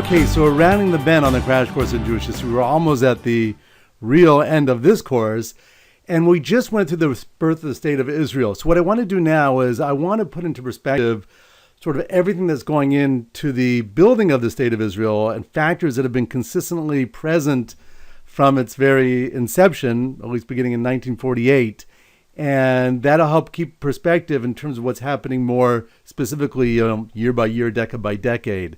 Okay, so we're rounding the bend on the crash course in Jewish history. We're almost at the real end of this course, and we just went through the birth of the state of Israel. So what I want to do now is I want to put into perspective sort of everything that's going into the building of the state of Israel and factors that have been consistently present from its very inception, at least beginning in 1948. And that'll help keep perspective in terms of what's happening more specifically, year by year, decade by decade.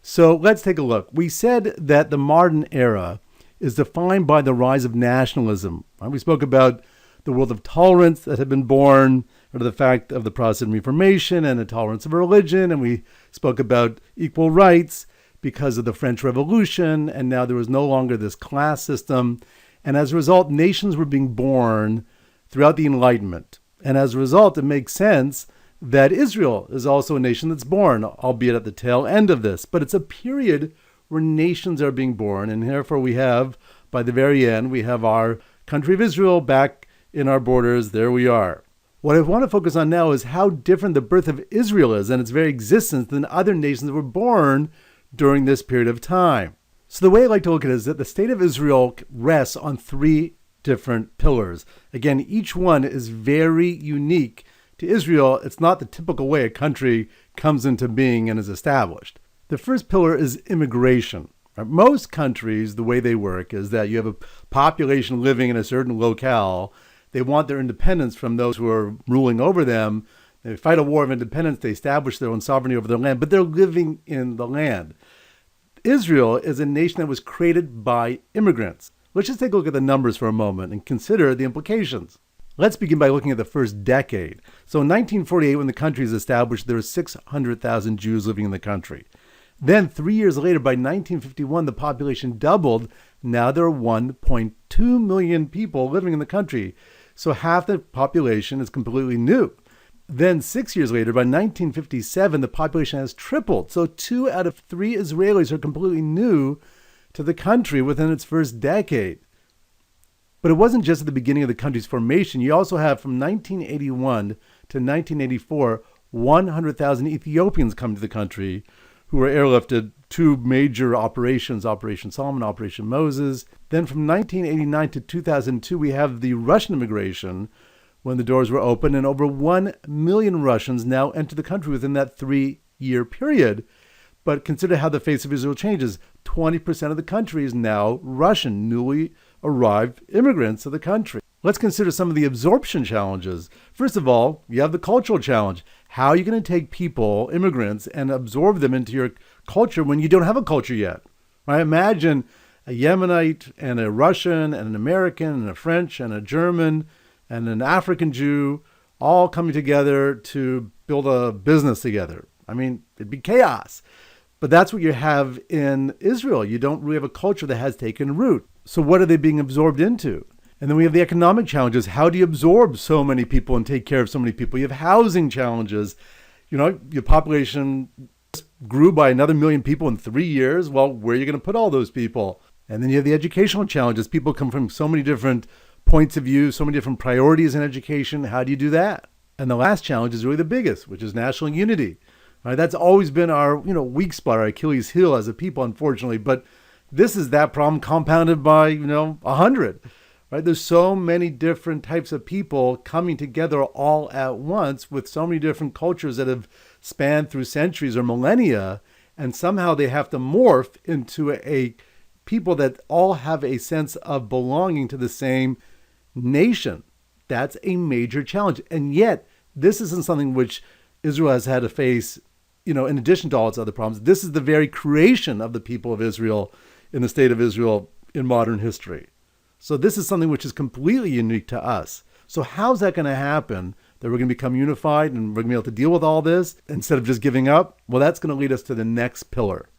So let's take a look. We said that the modern era is defined by the rise of nationalism. We spoke about the world of tolerance that had been born out of the fact of the Protestant Reformation and the tolerance of religion. And we spoke about equal rights because of the French Revolution. And now there was no longer this class system. And as a result, nations were being born throughout the Enlightenment. And as a result, it makes sense that Israel is also a nation that's born, albeit at the tail end of this. But it's a period where nations are being born, and therefore we have, by the very end, we have our country of Israel back in our borders. There we are. What I want to focus on now is how different the birth of Israel is and its very existence than other nations that were born during this period of time. So the way I like to look at it is that the state of Israel rests on three different pillars. Again, each one is very unique to Israel. It's not the typical way a country comes into being and is established. The first pillar is immigration. Most countries, the way they work is that you have a population living in a certain locale. They want their independence from those who are ruling over them. They fight a war of independence. They establish their own sovereignty over their land, but they're living in the land. Israel is a nation that was created by immigrants. Let's just take a look at the numbers for a moment and consider the implications. Let's begin by looking at the first decade. So in 1948, when the country is established, there were 600,000 Jews living in the country. Then 3 years later, by 1951, the population doubled. Now there are 1.2 million people living in the country. So half the population is completely new. Then 6 years later, by 1957, the population has tripled. So 2 out of 3 Israelis are completely new to the country within its first decade. But it wasn't just at the beginning of the country's formation. You also have from 1981 to 1984, 100,000 Ethiopians come to the country who were airlifted. 2 major operations, Operation Solomon, Operation Moses. Then from 1989 to 2002, we have the Russian immigration when the doors were open, and over 1 million Russians now enter the country within that 3-year period. But consider how the face of Israel changes. 20% of the country is now Russian, newly arrived immigrants to the country. Let's consider some of the absorption challenges. First of all, you have the cultural challenge. How are you going to take people, immigrants, and absorb them into your culture when you don't have a culture yet? Right? Imagine a Yemenite and a Russian and an American and a French and a German and an African Jew all coming together to build a business together. I mean, it'd be chaos. But that's what you have in Israel. You don't really have a culture that has taken root. So what are they being absorbed into? And then we have the economic challenges. How do you absorb so many people and take care of so many people? You have housing challenges. Your population grew by another 1 million people in 3 years. Well, where are you going to put all those people? And then you have the educational challenges. People come from so many different points of view, so many different priorities in education. How do you do that? And the last challenge is really the biggest, which is national unity. Right? That's always been our, weak spot, our Achilles heel as a people, unfortunately. But this is that problem compounded by, 100. Right? There's so many different types of people coming together all at once with so many different cultures that have spanned through centuries or millennia, and somehow they have to morph into a people that all have a sense of belonging to the same nation. That's a major challenge. And yet, this isn't something which Israel has had to face, in addition to all its other problems. This is the very creation of the people of Israel in the state of Israel in modern history. So this is something which is completely unique to us. So how's that going to happen, that we're going to become unified and we're going to be able to deal with all this instead of just giving up? Well, that's going to lead us to the next pillar.